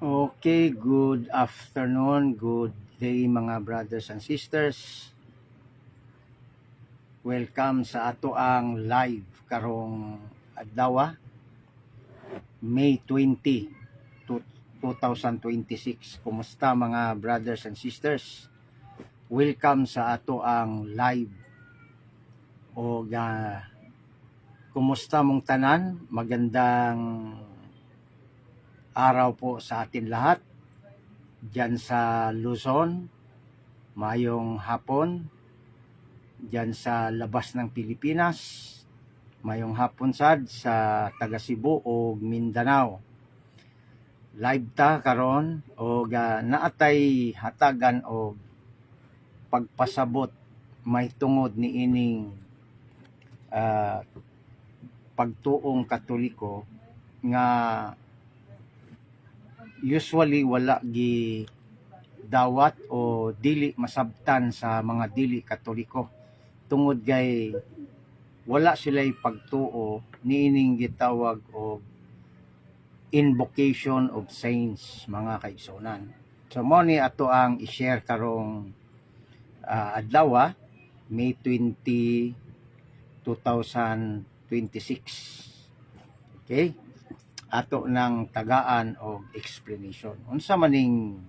Okay, good afternoon, good day mga brothers and sisters. Welcome sa ato ang live karong adlaw, May 20, 2026. Kumusta mga brothers and sisters? Welcome sa ato ang live. O kumusta mong tanan? Magandang araw po sa atin lahat. Diyan sa Luzon, mayong hapon. Diyan sa labas ng Pilipinas, mayong hapon sad sa taga Cebu o Mindanao. Live ta karon o naatay hatagan o pagpasabot may tungod ni ining pagtuong Katoliko nga usually wala gi dawat o dili masabtan sa mga dili Katoliko tungod kay wala sila'y pagtuo niining gitawag og invocation of saints mga kaigsunan. So mo ni ato ang i-share karong adlaw, May 20, 2026. Okay? Ato nang tagaan og explanation. Unsa maning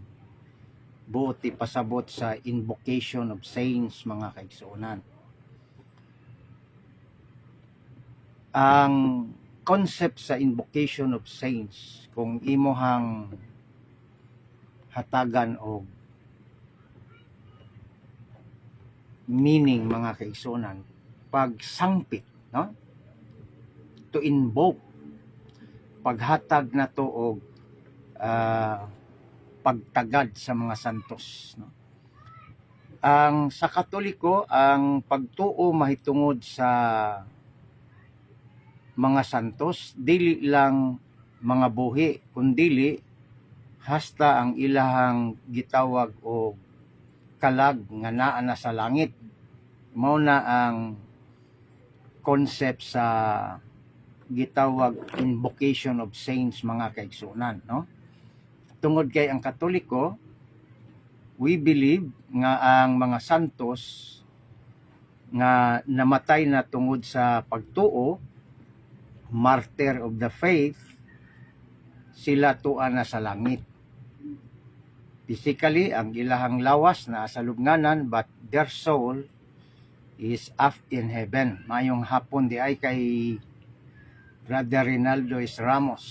buot ipasabot sa invocation of saints mga kaigsunan. Ang concept sa invocation of saints, kung imohang hatagan og meaning mga kaigsunan, pagsangpit, no? To invoke, paghatag na to og pagtagad sa mga santos, no? Ang sa Katoliko, ang pagtuo mahitungod sa mga santos dili lang mga buhi kundili hasta ang ilahang gitawag og kalag nga naa na sa langit. Mao na ang concept sa gitawag invocation of saints mga kaigsunan, no? Tungod kay ang Katoliko, we believe nga ang mga santos nga namatay na tungod sa pagtuo, martyr of the faith, sila tuwa na sa langit. Physically, ang ilahang lawas na sa lubnganan, but their soul is up in heaven. Mayong hapon di ay kay Brother Rinaldo S. Ramos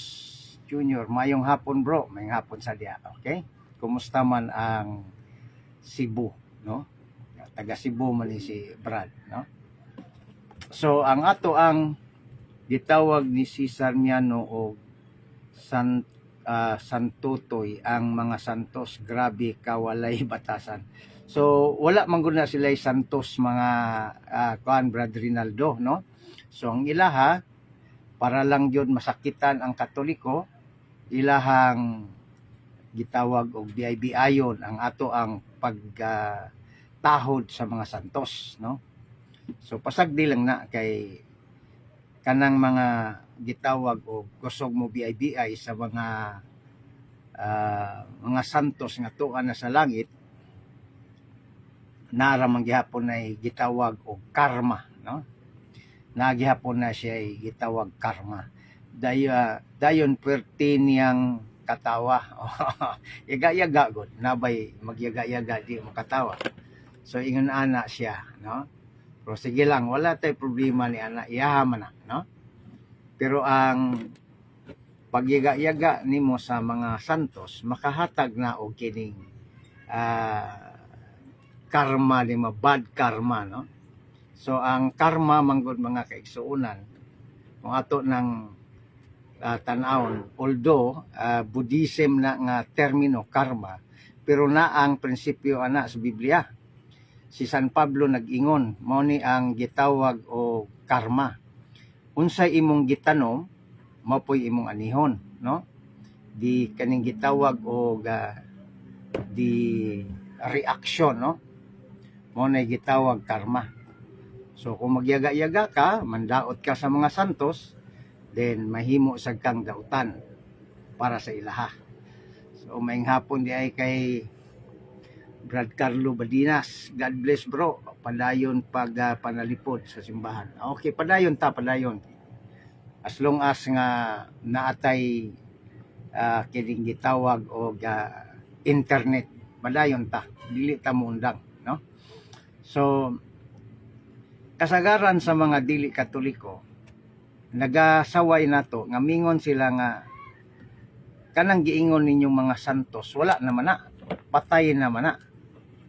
Jr. Mayong hapon bro, mayong hapon sa dia. Okay? Kumusta man ang Cebu, no? Taga Cebu man si Brad, no? So ang ato ang gitawag ni Cesar Miano o Santutoy, ang mga santos grabe kawalay batasan. So wala man gud na sila santos mga Brother Rinaldo, no? So ang ilaha para lang yun masakitan ang Katoliko, ilahang gitawag og biay-biayon ang ato ang pagtahod sa mga santos, no? So pasagdi lang na kay kanang mga gitawag og kusog mo biay-biay sa mga santos nga tuwa na sa langit, nara man gihapon ay gitawag og karma, no? Nagihapon na siya ay gitawag karma. Dayon puwerte niyang katawa. Yaga-yaga gud, nabay magyaga-yaga di makatawa. So ingon ana siya, no? Pero sige lang, wala tay problema ni ana, iyahaman na, no? Pero ang pagyaga-yaga nimo sa mga santos makahatag na og kining karma nimo, bad karma, no? So ang karma manggod mga kaigsuonan, kung ato nang tan-awon, although Buddhism na nga termino karma, pero na ang prinsipyo ana sa Biblia. Si San Pablo nag-ingon, mao ni ang gitawag o karma. Unsay imong gitanom, mao poy imong anihon, no? Di kaning gitawag o di reaction, no? Mao na gitawag karma. So kung magyaga-yaga ka, mandaot ka sa mga santos, then mahimo sad kang dautan para sa ilaha. So maayong hapon di ay kay Brad Carlo Badinas. God bless bro. Padayon pag panalipod sa simbahan. Okay, padayon ta, padayon. As long as nga naatay kining gitawag og internet, padayon ta. Dili ta muundang, no? So kasagaran sa mga dili Katoliko, nagasaway nato nga mingon sila nga kanang giingon ninyong mga santos wala naman na, patay naman na.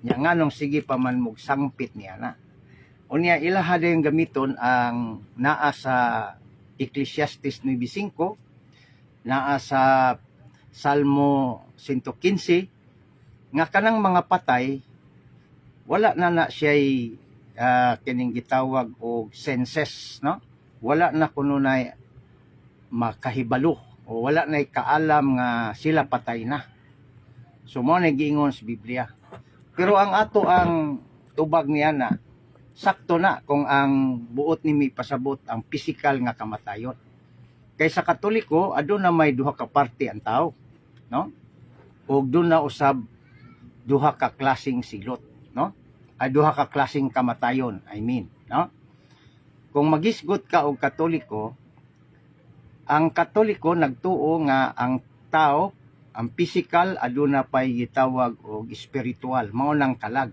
Nya nganong sige pa man mog sangpit niya na. Unya ilaha din gamiton ang naa sa Ecclesiastes 9:5, naa sa Salmo 115 nga kanang mga patay wala na siya'y kining gitawag og senses, no? Wala na kuno na makahibalo o wala na kaalam nga sila patay na. So mo na giingon sa Biblia. Pero ang ato ang tubag niya na sakto na kung ang buot ni may pasabot ang physical nga kamatayon. Kay sa Katoliko aduna may duha ka parte ang tao, no? Ug doon na usab duha ka klaseng silot, no? Ay duha ka klaseng kamatayon, I mean, no? Kung magisgot ka og Katoliko, ang Katoliko nagtuo nga ang tao, ang physical aduna pay gitawag og spiritual, mao nang kalag.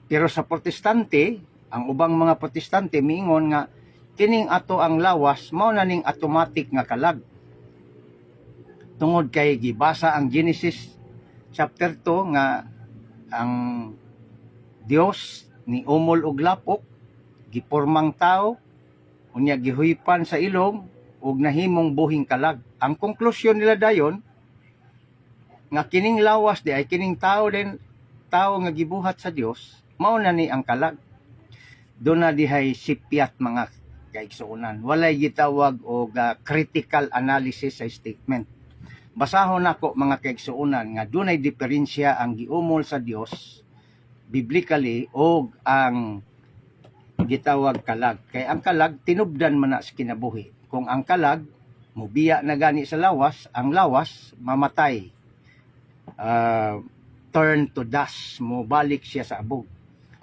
Pero sa Protestante, ang ubang mga Protestante miingon nga kining ato ang lawas mao na ning automatic nga kalag. Tungod kay gibasa ang Genesis chapter 2 nga ang Dios ni umol og lapok, gipormang tao, unya gihuypan sa ilong ug nahimong buhing kalag. Ang konklusyon nila dayon nga kining lawas di ay kining tao nga gibuhat sa Dios, mao na ni ang kalag. Do na dihay sipyat mga kaigsuonan. Walay gitawag og critical analysis sa statement. Basahon nako mga kaigsuonan nga dunay diferensya ang giumol sa Dios biblically og ang gitawag kalag. Kay ang kalag tinubdan man na sa kinabuhi. Kung ang kalag mubiya na gani sa lawas, ang lawas mamatay. Turn to dust, mo balik siya sa abog.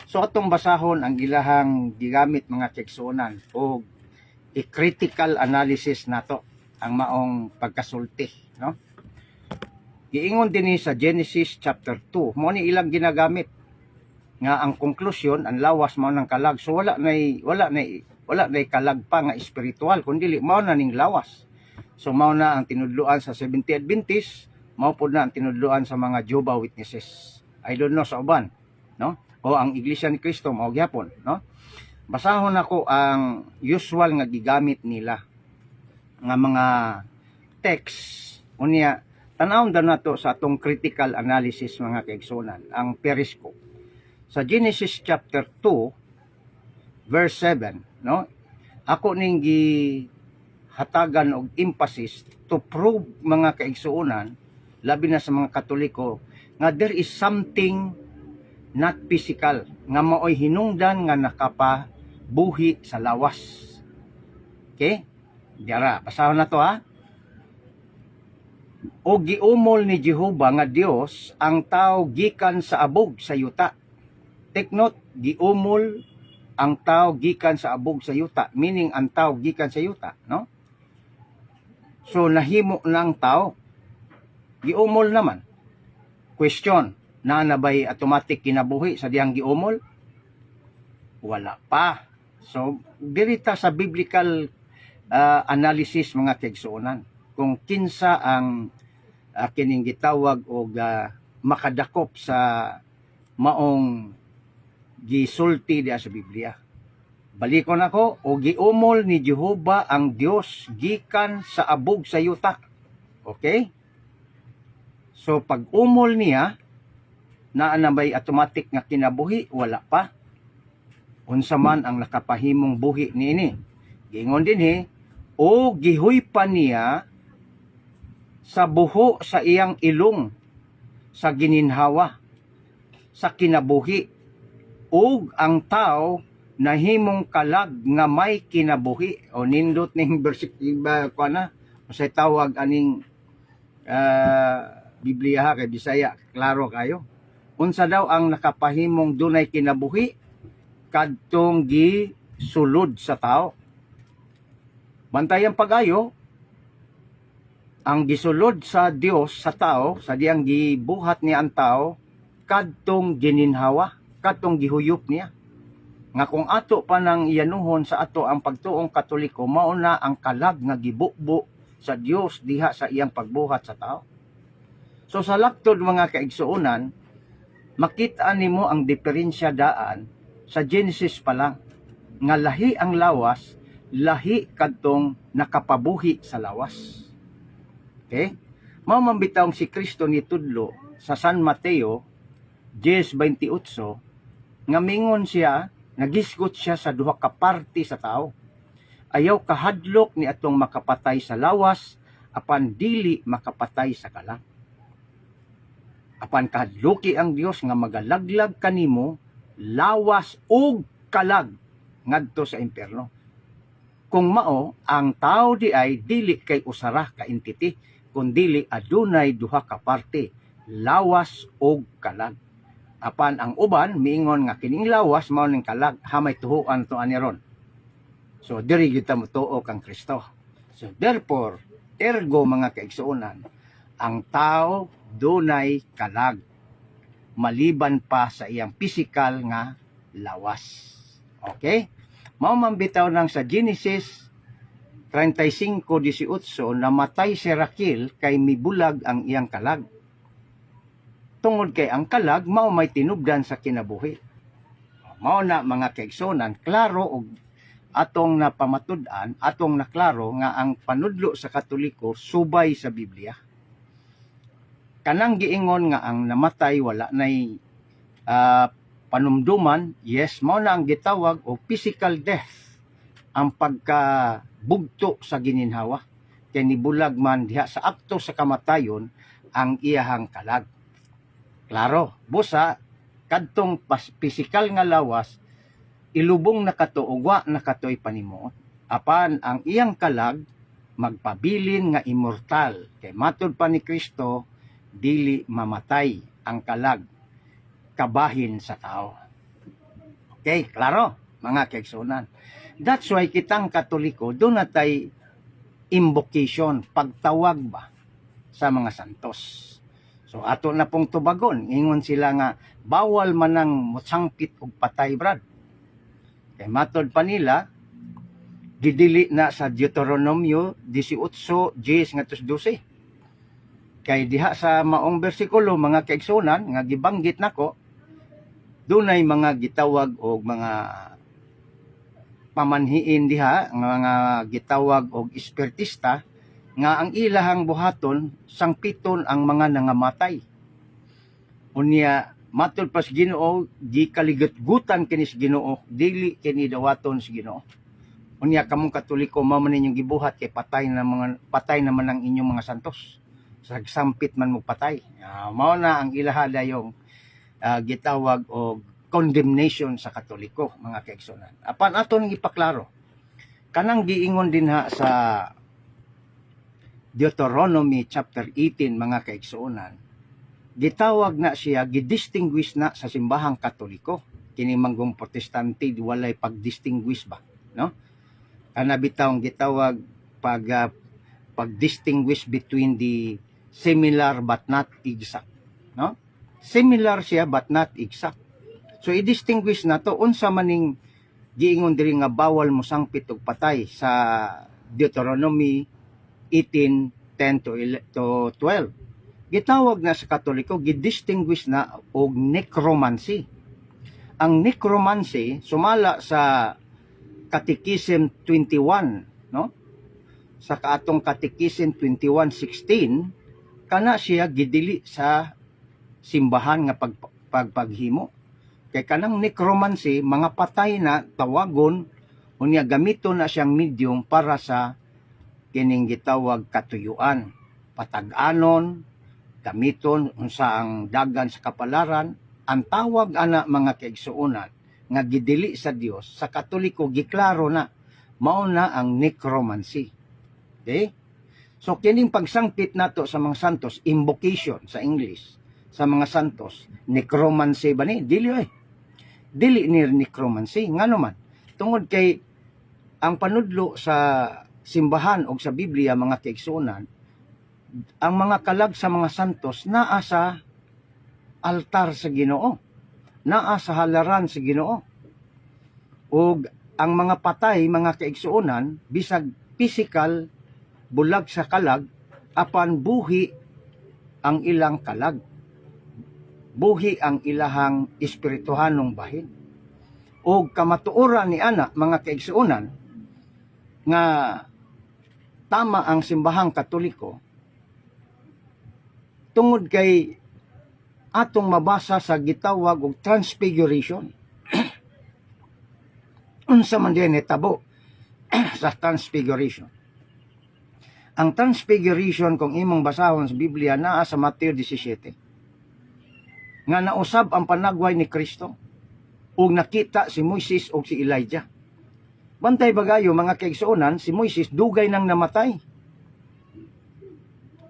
So atong basahon ang ilahang gigamit mga kaigsuonan og i-critical analysis nato ang maong pagkasulti, no? Giingon din sa Genesis chapter 2, mo ni ilang ginagamit nga ang konklusyon ang lawas mao nang kalag. So wala nay kalag pa nga espiritual kundi mao na ning lawas. So mao na ang tinudloan sa Seventh Adventist, mao pud na ang tinudloan sa mga Jehovah Witnesses. I don't know sa uban, no? O ang Iglesia ni Cristo mao gyapon, no? Basahon ako ang usual nga gigamit nila nga mga text. Unya tan-awon daw nato sa atong critical analysis mga kaigsuonan ang periscope. Sa Genesis chapter 2 verse 7, no? Ako ning gihatagan og emphasis to prove mga kaigsuonan labi na sa mga Katoliko nga there is something not physical nga maoy hinungdan nga nakapabuhi sa lawas. Okay? Dara, basahon na to ha. O giumol ni Jehova nga Dios ang tao gikan sa abog sa yuta. Take note, giumol ang tao gikan sa abog sa yuta, meaning ang tao gikan sa yuta, no? So nahimo ng tao, giumol naman. Question, na nabay automatic kinabuhi sa diyang giumol? Wala pa. So dirita sa biblical analysis mga kaigsuonan kung kinsa ang kining gitawag og makadakop sa maong gisulti diya sa Biblia. Balikon ako, o giumol ni Jehova ang Dios gikan sa abog sa yuta. Okay? So pag umol niya, naa na ba'y automatic nga kinabuhi? Wala pa. Unsa man ang nakapahimong buhi niini. Gingon din o gihoy pa niya sa buho sa iyang ilong, sa gininhawa, sa kinabuhi, ug ang tao nahimong kalag nga may kinabuhi. O nindot ning versikulo kana, sa tawag aning Biblia ha, kay Bisaya, klaro kayo. Unsa daw ang nakapahimong dunay kinabuhi kadtong gisulod sa tao. Bantayan pagayo, ang gisulod sa Dios sa tao, sa diyang gibuhat niya ang tao, kadtong gininhawa, kadtong gihuyop niya. Nga kung ato pa nang iyanuhon sa ato ang pagtuong Katoliko, mauna ang kalag nga gibukbo sa Dios diha sa iyang pagbuhat sa tao. So sa laktod mga kaigsuonan, makita nimo ang diferensya daan sa Genesis pa lang, nga lahi ang lawas, lahi kadtong nakapabuhi sa lawas. Okay? Mao man bitawng si Kristo ni tudlo sa San Mateo 10:28 nga mingon siya, nagisgot siya sa duha ka parte sa tao. Ayaw kahadlok ni atong makapatay sa lawas, apan dili makapatay sa kalag. Apan kahadloki ang Dios nga magalaglag kanimo lawas ug kalag ngadto sa impierno. Kung mao, ang tao di ay dili kay usara ka entity, kundili adunay duha ka parte, lawas ug kalag. Apan ang uban miingon nga kining lawas mao ning kalag, hamay tuhuan to ani ron. So diri gyud ta motuo kang Kristo. So therefore, ergo mga kaigsuonan, ang tao dunay kalag maliban pa sa iyang pisikal nga lawas. Okay? Mao man bitaw nang sa Genesis 35:18 namatay si Raquel kay mibulag ang iyang kalag. Tungod kay ang kalag mao may tinubdan sa kinabuhi. Mao na mga kaigsuonan, klaro og atong napamatud-an, atong naklaro nga ang panudlo sa Katoliko subay sa Biblia. Kanang giingon nga ang namatay wala nay panumduman, yes, mao na ang gitawag o physical death, ang pagkabugto sa gininhawa. Kay nibulag man diha sa akto sa kamatayon ang iyahang kalag. Klaro, busa kadtong physical nga lawas ilubong na kato ugwa na katoy panimuot. Apan ang iyang kalag magpabilin nga immortal. Kay matud pa ni Kristo, dili mamatay ang kalag kabahin sa tao. Okay, klaro mga kaigsuonan. That's why kitang Katoliko doon natay invocation, pagtawag ba sa mga santos. So ato na pong tubagon, ingon sila nga bawal manang motsangpit og patay brad. Kay matod pa nila, gidili na sa Deuteronomio 18:10-12. Kay diha sa maong bersikulo mga kaigsuonan nga gibanggit nako, dunay mga gitawag og mga pamanhiin diha, mga gitawag og espiritista nga ang ilahang buhaton sangpiton ang mga nangamatay. Unya matud pa sa Ginoo, gikaligot-gutan kini sa Ginoo, dili kini dawaton sa Ginoo. Unya kamong Katoliko mao man inyong gibuhat kay patay naman ang inyong mga santos. Sagsampit man mo patay. Mao na ang ilaha dayong gitawag og condemnation sa Katoliko mga kaigsuonan. Apan aton ipaklaro, kanang giingon din ha sa Deuteronomy chapter 18 mga kaigsuonan, gitawag na siya, gidistinguish na sa simbahang Katoliko. Kini manggong Protestante walay pagdistinguish ba, no? Kana bitawng gitawag pag-distinguish between the similar but not exact, no? Similar siya but not exact. So i-distinguish na to unsa maning giingon diri nga bawal mo sangpit og patay sa Deuteronomy 18:10-12. Gitawag na sa Katoliko, gidistinguish na og necromancy. Ang necromancy sumala sa Catechism 21, no? Sa kaatong Catechism 21:16, kana siya gidili sa simbahan nga pagpaghimo. Kay kanang necromancy, mga patay na tawagon unya gamiton na siyang medium para sa kining gitawag katuyuan, patag-anon, gamiton unsa ang dagan sa kapalaran. Ang tawag ana mga kaigsuonan nga gidili sa Dios sa Katoliko giklaro na mao na ang necromancy. Okay? So kining pagsangpit nato sa mga santos, invocation sa English, sa mga santos, necromancy ba ni? Dili Dili ni necromancy. Ngano man? Tungod kay ang panudlo sa simbahan o sa Biblia, mga kaigsuonan, ang mga kalag sa mga santos naa sa altar sa Ginoo, naa sa halaran sa Ginoo. Ug ang mga patay, mga kaigsuonan, bisag physical, bulag sa kalag, apan buhi ang ilang kalag. Buhi ang ilahang espirituhanong bahin. O kamatuoran ni ana, mga kaigsuonan, nga tama ang simbahang Katoliko, tungod kay atong mabasa sa gitawag og transfiguration. Unsa man diyan hitabo sa transfiguration. Ang transfiguration, kung imong basahon sa Biblia, naa sa Mateo 17. Nga nausab ang panagway ni Kristo ug nakita si Moises ug si Elijah. Bantay bagayo, mga kaigsuonan, si Moises dugay nang namatay.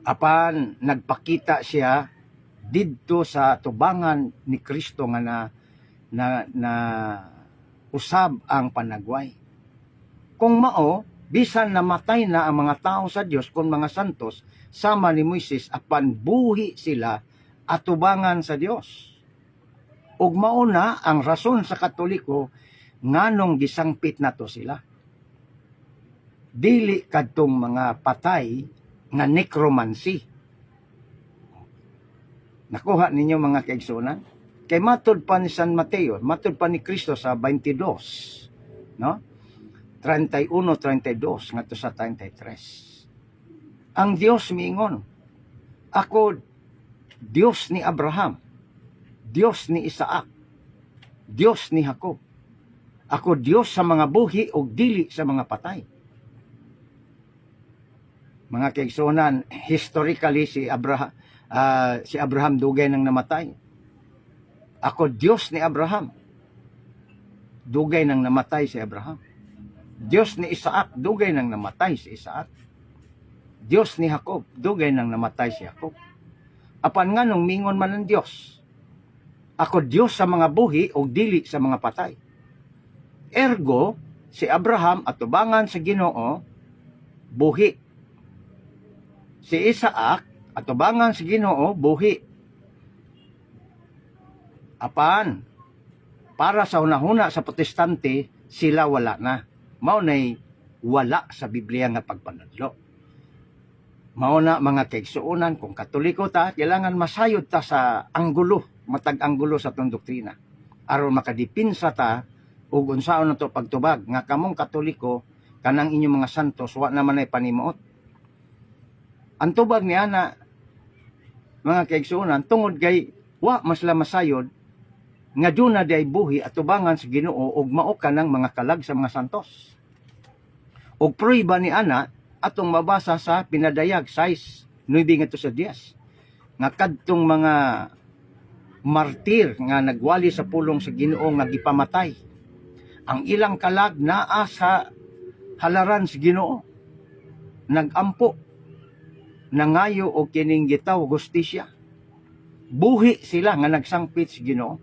Apan nagpakita siya didto sa tubangan ni Kristo nga na usab ang panagway. Kung mao, bisan namatay na ang mga tao sa Dios kung mga santos sama ni Moises, apan buhi sila atubangan sa Dios. Ug mao na ang rason sa Katoliko nganong gisangpit nato sila. Dili kadtong mga patay nga necromancy. Nakuha ninyo, mga kaigsuonan? Kay matud pa ni San Mateo, matud pa ni Kristo sa 22, no? 31-32 ngadto sa 33. Ang Dios miingon, ako Dios ni Abraham, Dios ni Isaac, Dios ni Jacob. Ako Dios sa mga buhi o dili sa mga patay. Mga kaigsuonan, historically si Abraham dugay nang namatay. Ako Dios ni Abraham, dugay nang namatay si Abraham. Dios ni Isaac, dugay nang namatay si Isaac. Dios ni Jacob, dugay nang namatay si Jacob. Apan nganong mingon man ang Dios, ako Dios sa mga buhi o dili sa mga patay. Ergo, si Abraham atubangan sa Ginoo, buhi. Si Isaac atubangan sa Ginoo, buhi. Apan, para sa hunahuna sa protestante, sila wala na. Mao nay wala sa Biblia nga pagpanudlo. Mao na, mga kaigsuonan, kung Katoliko ta, kailangan masayod ta sa anggulo, matag-anggulo sa tong doktrina. Aron makadipinsa ta ug unsaon nato pagtubag nga kamong Katoliko kanang inyong mga santos wa naman ay panimuot. Ang tubag ni ana, mga kaigsuonan, tungod kay wa masla masayod nga duna di ay buhi at tubangan sa Ginoo ug mao kanang mga kalag sa mga santos. Ug pruiba ni ana atong mabasa sa Pinadayag 6:9 ngadto sa 10 nga kadtong mga martir nga nagwali sa pulong sa Ginoo nga gipamatay, ang ilang kalag naa sa halaran sa Ginoo, nagampo, nangayo og kining gitaw hustisya. Buhi sila nga nagsangpit sa Ginoo.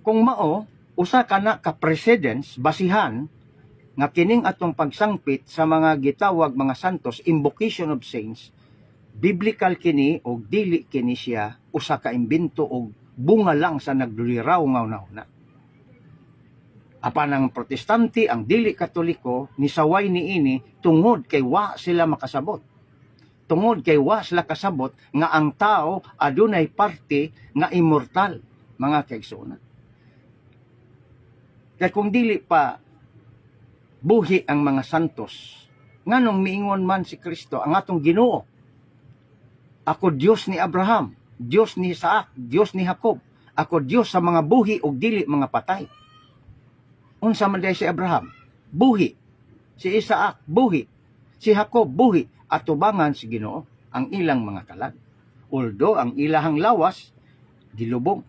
Kung mao, usa kana ka precedence, basihan nga kining atong pagsangpit sa mga gitawag mga santos, invocation of saints, biblical kini o dili kini siya usa ka imbento o bunga lang sa nagluliraw ngaw-na. Apan ang protestante, ang dili Katoliko, nisaway niini tungod kay wa sila makasabot. Tungod kay wa sila kasabot nga ang tao adunay parte nga immortal, mga kaigsuonan. Kaya kung dili pa buhi ang mga santos, nganong miingon man si Kristo ang atong Ginoo, ako Dios ni Abraham, Dios ni Isaac, Dios ni Jacob, ako Dios sa mga buhi ug dili mga patay. Unsa man si Abraham? Buhi. Si Isaac, buhi. Si Jacob, buhi. At tubangan si Ginoo ang ilang mga kalag. Although ang ilahang lawas gilubong.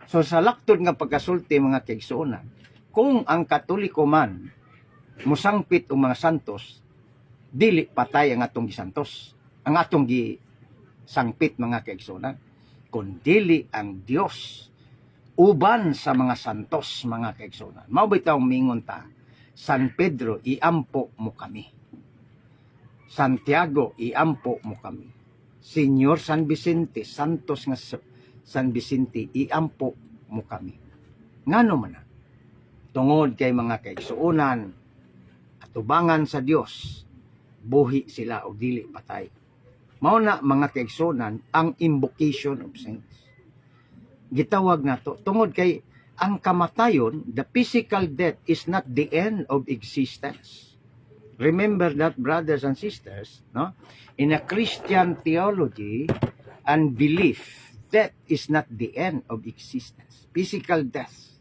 So sa laktod nga pagkasulti, mga kaigsuonan, kung ang Katoliko man musangpit og mga santos, dili patay ang atong gisantos, ang atong gisangpit mga kaigsunan, kundili ang Dios uban sa mga santos mga kaigsunan. Mao bitaw mingon ta, San Pedro, iampo mo kami. Santiago, iampo mo kami. Senyor San Vicente, santos nga San Vicente, iampo mo kami. Ngano man na? Tungod kay mga kaigsuonan, atubangan sa Dios, buhi sila o dili patay. Mao na mga kaigsuonan ang invocation of saints. Gitawag nato tungod kay ang kamatayon, the physical death is not the end of existence. Remember that, brothers and sisters, no? In a Christian theology and belief, death is not the end of existence. Physical death.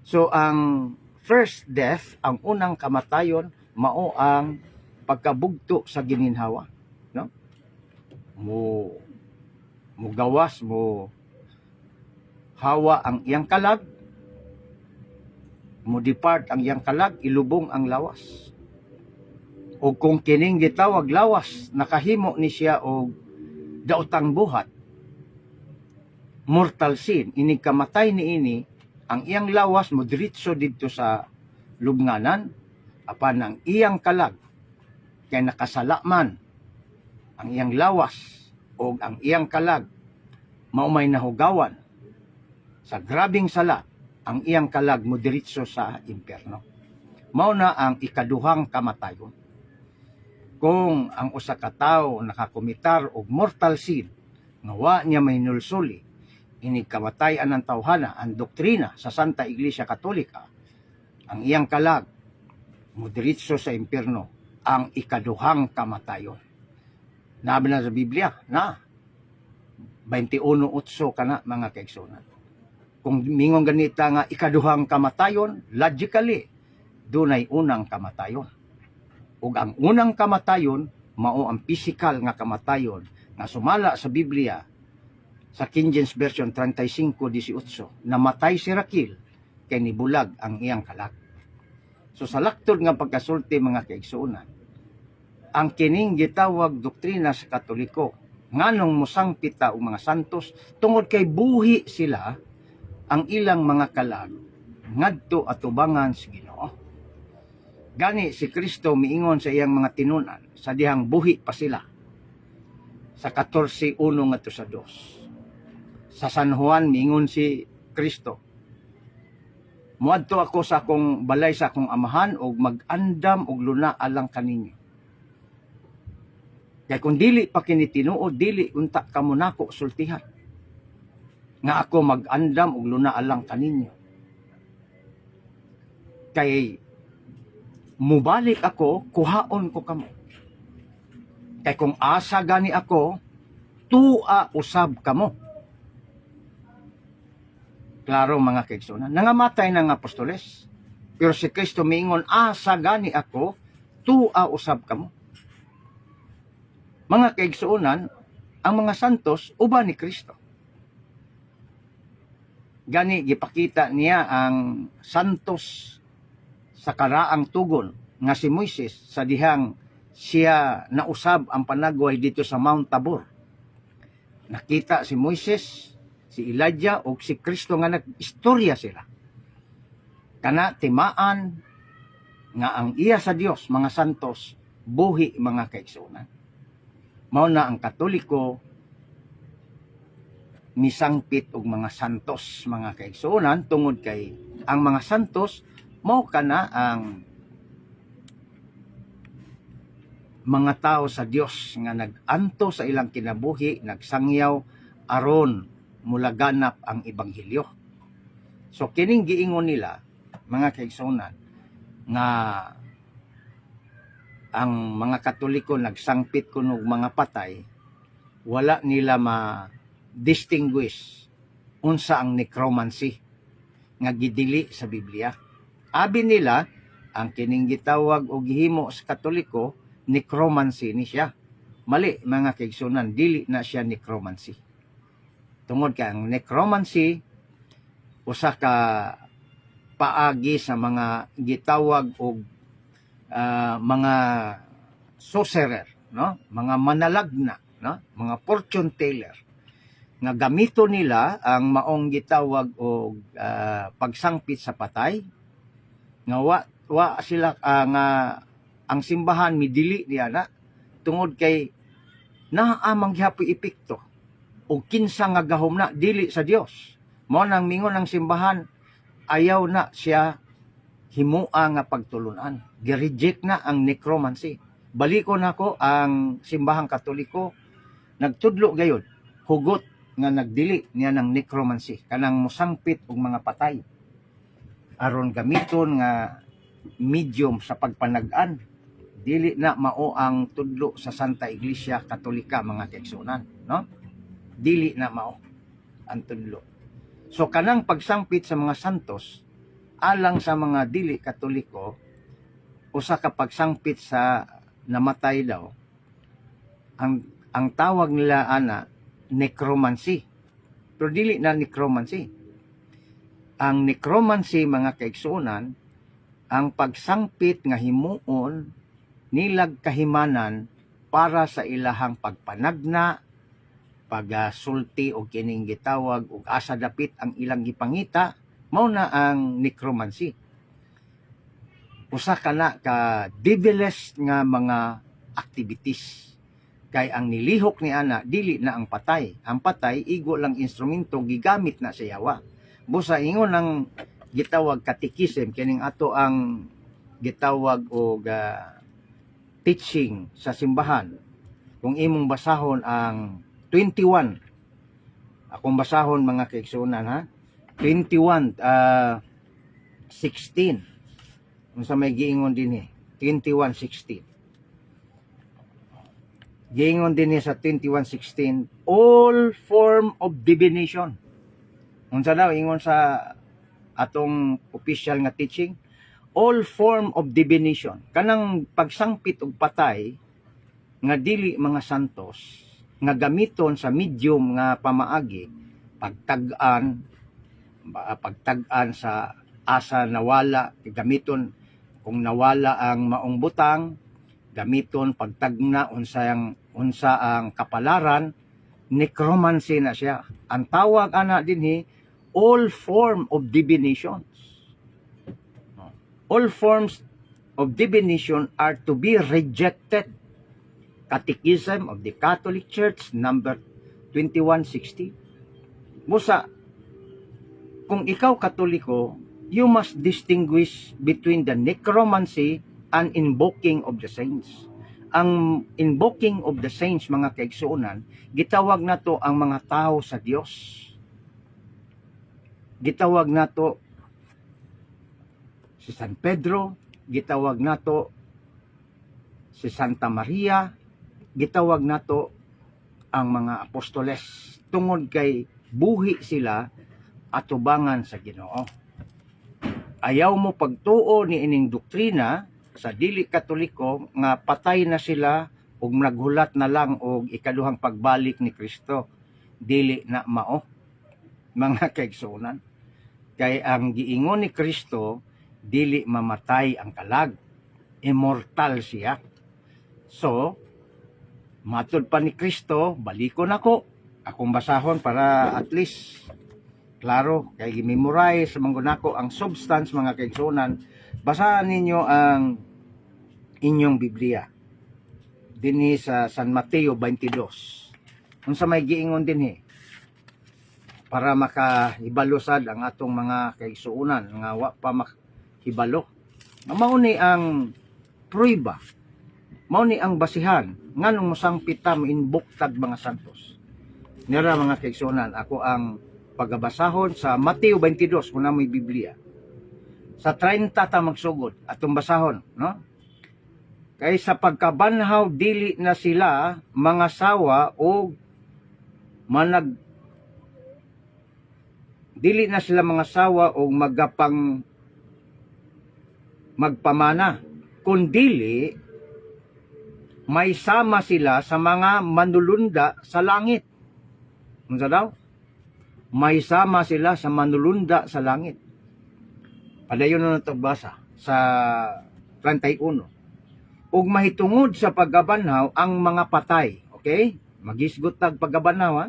So ang first death, ang unang kamatayon, mao ang pagkabugto sa gininhawa, no? Mo gawas mo hawa ang iyang kalag, mo depart ang iyang kalag, ilubong ang lawas. O kung kining gitawag lawas, nakahimo ni siya og daotang buhat, mortal sin, ini kamatay ni ini, ang iyang lawas mo diretso didto sa lubnganan, apan ang iyang kalag kay nakasala man ang iyang lawas o ang iyang kalag maumay nahugawan sa grabing sala, ang iyang kalag mo diretso sa impyerno. Mao na ang ikaduhang kamatayon. Kung ang usa ka tawo nakakomitar og mortal sin nga wa niya mahinulsuli, ini kamatayan ng tawhana, ang doktrina sa Santa Iglesia Katolika, ang iyang kalag mo diretso sa impyerno, ang ikaduhang kamatayon. Nabi na sa Biblia na 21:8 kana mga kaigsunan. Kung mingon ganita nga ikaduhang kamatayon, logically dunay unang kamatayon. Ug ang unang kamatayon mao ang physical nga kamatayon nga sumala sa Biblia sa King James Version 35:18, namatay si Raquel kay nibulag ang iyang kalag. So sa laktod nga pagkasulti mga kaigsuonan, ang kining gitawag doktrina sa Katoliko nganong mosangpita og mga santos tungod kay buhi sila ang ilang mga kalag ngadto atubangan sa Ginoo. Gani si Kristo miingon sa iyang mga tinunan sa dihang buhi pa sila sa 14:1 ngadto sa 2. Sa San Juan miingon si Kristo, muadto ako sa akong balay sa akong amahan og mag-andam og luna alang kaninyo. Kay kung dili pa kini tinuod, dili unta kamo nako sultihan nga ako mag-andam og luna alang kaninyo. Kay mubalik ako, kuhaon ko kamo. Kay kung asa gani ako, tua usab kamo. Klaro mga kaigsunan, nangamatay na nga apostoles, pero si Kristo miingon, asa gani ako, tua usab kamo. Mga kaigsunan, ang mga santos uban ni Kristo. Gani gipakita niya ang santos sa karaang tugon nga si Moises sa dihang siya nausab ang panagway dito sa Mount Tabor. Nakita si Moises, si Elijah o si Kristo nga nag-istorya sila. Kana timaan nga ang iya sa Dios mga santos buhi mga kaigsunan. Mao na ang Katoliko misangpit og mga santos mga kaigsunan tungod kay ang mga santos mao kana ang mga tao sa Dios nga nag-anto sa ilang kinabuhi, nagsangyaw aron mulaganap ang ebanghelyo. So kining giingon nila mga kaigsunan nga ang mga Katoliko nagsangpit kuno og mga patay, wala nila ma-distinguish unsa ang necromancy nga gidili sa Biblia. Abi nila ang kining gitawag og gihimo sa Katoliko necromancy ni siya. Mali mga kaigsunan, dili na siya necromancy. Tungod kay ang necromancy usa ka paagi sa mga gitawag og mga sorcerer, no? Mga manalagna, no? Mga fortune teller nga gamito nila ang maong gitawag og pagsangpit sa patay nga wa sila nga ang simbahan midili niya na tungod kay naamang gihapoy epekto o kinsa nga gahom na dili sa Dios. Mao nang mingon ang simbahan ayaw na siya himua nga pagtulunan. Gi-reject na ang necromancy. Baliko nako ang simbahang Katoliko nagtudlo gayud hugot nga nagdili niya ng necromancy kanang musangpit og mga patay aron gamiton nga medium sa pagpanag-an. Dili na mao ang tudlo sa Santa Iglesia Katolika mga kaigsunan, no? Dili na mao ang tudlo. So kanang pagsangpit sa mga santos alang sa mga dili Katoliko usa ka pagsangpit sa namatay daw ang tawag nila ana necromancy. Pero dili na necromancy. Ang necromancy mga kaigsunan ang pagsangpit nga himuon nilag kahimanan para sa ilahang pagpanagna, pagsulti o kining gitawag og asa dapit ang ilang gipangita, mao na ang necromancy. Usa kana ka devilish nga mga activities. Kay ang nilihok ni ana dili na ang patay. Ang patay igo lang instrumento gigamit na sa yawa. Busa ingon ang gitawag katikism kining ato ang gitawag og teaching sa simbahan. Kung imong basahon ang 21, akong basahon mga kaigsunan ha, 21 16. Unsa may giingon dinhi? 21:16. Giingon din sa 21:16, all form of divination. Unsa daw ingon sa atong official nga teaching? All form of divination. Kanang pagsangpit og patay nga dili mga santos nga gamiton sa medium nga pamaagi, pagtag-an sa asa nawala, gamiton kung nawala ang maong butang, gamiton pagtagna unsa ang kapalaran, necromancy na siya. Ang tawag ana dinhi all form of divinations. All forms of divination are to be rejected. Catechism of the Catholic Church number 2160. Musa, kung ikaw Katoliko, you must distinguish between the necromancy and invoking of the saints. Ang invoking of the saints, mga kaigsuonan, gitawag nato ang mga tao sa Dios. Gitawag nato si San Pedro, gitawag nato si Santa Maria, gitawag nato ang mga apostoles tungod kay buhi sila atubangan sa Ginoo. Ayaw mo pagtuo ni ining doktrina sa dili Katoliko nga patay na sila ug naghulat na lang og ikaduhang pagbalik ni Kristo. Dili na mao mga kaigsuonan. Kay ang giingon ni Kristo dili mamatay ang kalag. Immortal siya. So, matud pa ni Kristo, balikon ako. Akong basahon para at least klaro, kay gi-memorize mangunako ang substance mga kaigsuonan. Basahan ninyo ang inyong Biblia. Dinhi sa San Mateo 22. Unsa may giingon dinhi? Para makahibalusad ang atong mga kaigsuonan nga wa pa makahibalo. Mao ni ang prueba. Mao ni ang basihan nganong mosangpita mo inbuktag mga santos. Nira mga kaigsuonan, ako ang pagabasahon sa Mateo 22 kung namoy Biblia. Sa 30 ta magsugod atong basahon, no? Kay sa pagkabanhaw dili na sila mga sawa o dili na sila mga sawa o magpamana, kundili may sama sila sa mga manulunda sa langit. Unsa daw? May sama sila sa manulunda sa langit. Padayon na ito basa sa 31. ug mahitungod sa paggabanhaw ang mga patay. Okay? Magisgot tag paggabanhaw ha.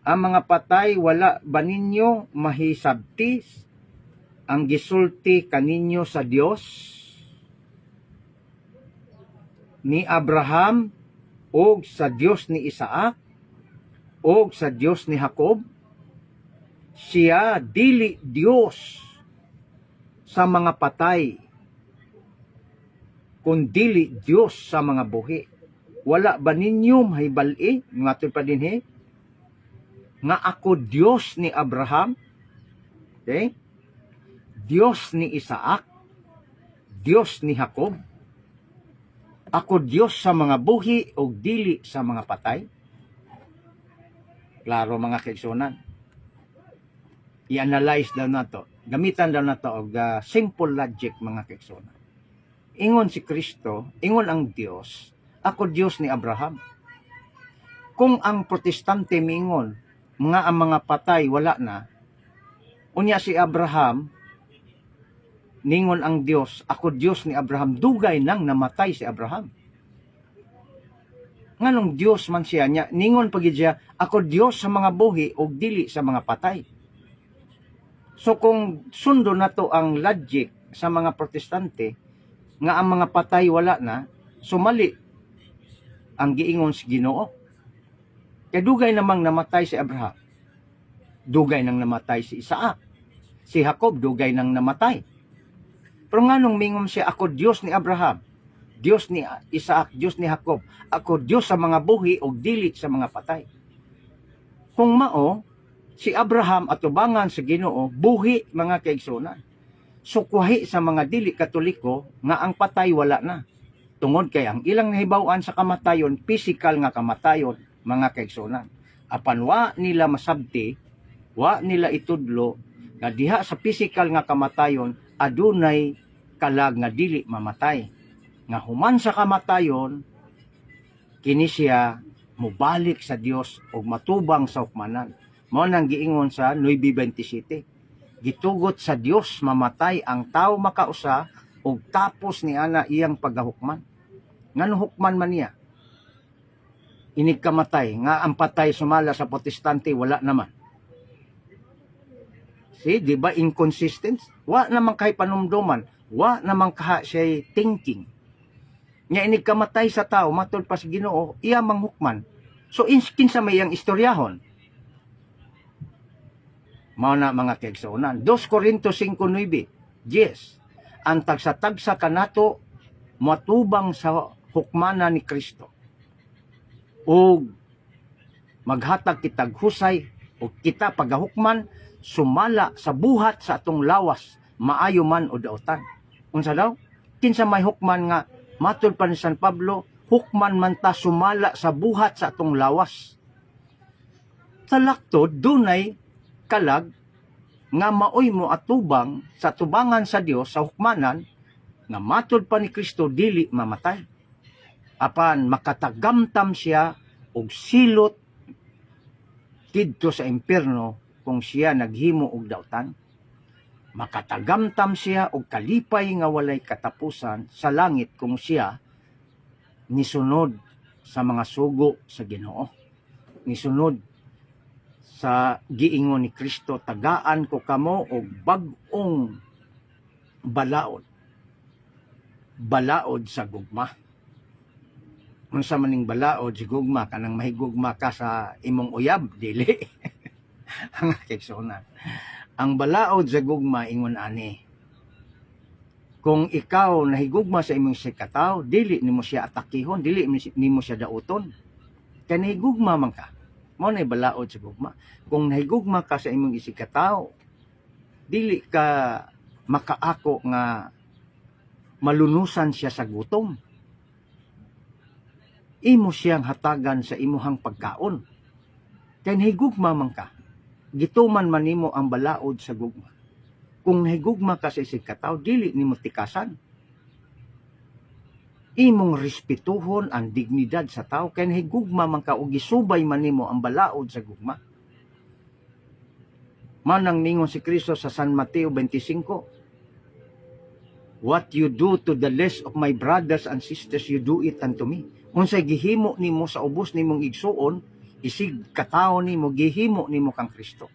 Ang mga patay wala ba ninyo mahisabtis ang gisulti kaninyo sa Dios ni Abraham o sa Dios ni Isaac o sa Dios ni Jacob? Siya dili Dios sa mga patay, kundili Dios sa mga buhi. Wala ba ninyo mahibal-i, matod pa din nga ako Dios ni Abraham, okay? Dios ni Isaac, Dios ni Jacob, ako Dios sa mga buhi o dili sa mga patay? Klaro mga kaigsunan. I-analyze daw na to. Gamitan daw na to og simple logic mga kaigsunan. Ingon si Kristo, ingon ang Dios, ako Dios ni Abraham. Kung ang protestante mingon nga ang mga patay wala na, unya si Abraham, ningon ang Dios, ako Dios ni Abraham, dugay nang namatay si Abraham. Nganong Dios man siya niya, ningon pagid siya, ako Dios sa mga buhi o dili sa mga patay. So kung sundo na to ang logic sa mga protestante, nga ang mga patay wala na, sumali ang giingon si Ginoo. Kaya dugay namang namatay si Abraham. Dugay nang namatay si Isaac. Si Jacob, dugay nang namatay. Pero nga nung mingon siya, ako Diyos ni Abraham, Diyos ni Isaac, Diyos ni Jacob, ako Diyos sa mga buhi o dili sa mga patay. Kung mao, si Abraham atubangan sa Ginoo, buhi mga kaigsunan. Sukwahi sa mga dili katoliko nga ang patay wala na. Tungod kay ang ilang nahibaw-an sa kamatayon, physical nga kamatayon, mga kaigsunan. Apan wa nila masabti, wa nila itudlo, nga diha sa physical nga kamatayon, adunay kalag nga dili mamatay. Nga human sa kamatayon, kini siya mubalik sa Dios ug matubang sa hukmanan. Mao nang giingon sa 9:27. Gitugot sa Dios mamatay ang tao makausa ug tapos ni ana iyang paghahukman. Ngano hukman man niya? Inig kamatay nga ang patay sumala sa protestante wala naman. See, di ba inconsistent? Wa naman kay panumduman, wa naman kaha siya thinking. Nya inig kamatay sa tao matod pa sa Ginoo, iya manghukman. So kinsa may yang istoryahon? Mao na mga kaigsuonan. 2 Corintios 5:9. Yes. Ang tagsa-tagsa kanato matubang sa hukmana ni Kristo. O maghatag kitag husay o kita pagahukman sumala sa buhat sa atong lawas maayo man o daotan. Unsa daw? Kinsa may hukman nga matud pa ni San Pablo, hukman man ta sumala sa buhat sa atong lawas. Sa laktod dunay kalag nga maoy mo atubang sa tubangan sa Dios sa hukmanan nga matud pa ni Kristo dili mamatay. Apan makatagamtam siya og silot didto sa impierno kung siya naghimo og daotan. Makatagamtam siya og kalipay nga walay katapusan sa langit kung siya nisunod sa mga sugo sa Ginoo. Nisunod sa giingon ni Kristo, tagaan ko kamo og bag-ong balaod. Balaod sa gugma. Unsa maning balaod si gugma, kanang mahigugma ka sa imong uyab, dili. Ang kaigsuonan. Ang balaod sa gugma ingon ani. Kung ikaw nahigugma sa imong sikataw, dili nimo siya atakihon, dili nimo siya dauton. Kay nahigugma man ka. Mao nay balaod sa gugma. Kung nahigugma ka sa imong isikataw, dili ka makaako nga malunusan siya sa gutom. Imo siyang hatagan sa imuhang pagkaon. Kay nahigugma man ka, gituman man nimo ang balaod sa gugma. Kung nahigugma ka sa isikataw, dili nimo tikasan. Imong respetuhon ang dignidad sa tao, kay nahigugma man ka o gisubay man nimo ang balaod sa gugma. Manang ningon si Kristo sa San Mateo 25, what you do to the less of my brothers and sisters, you do it unto me. Unsay gihimo nimo sa ubos nimong igsuon, isig katao nimo, gihimo nimo kang Kristo.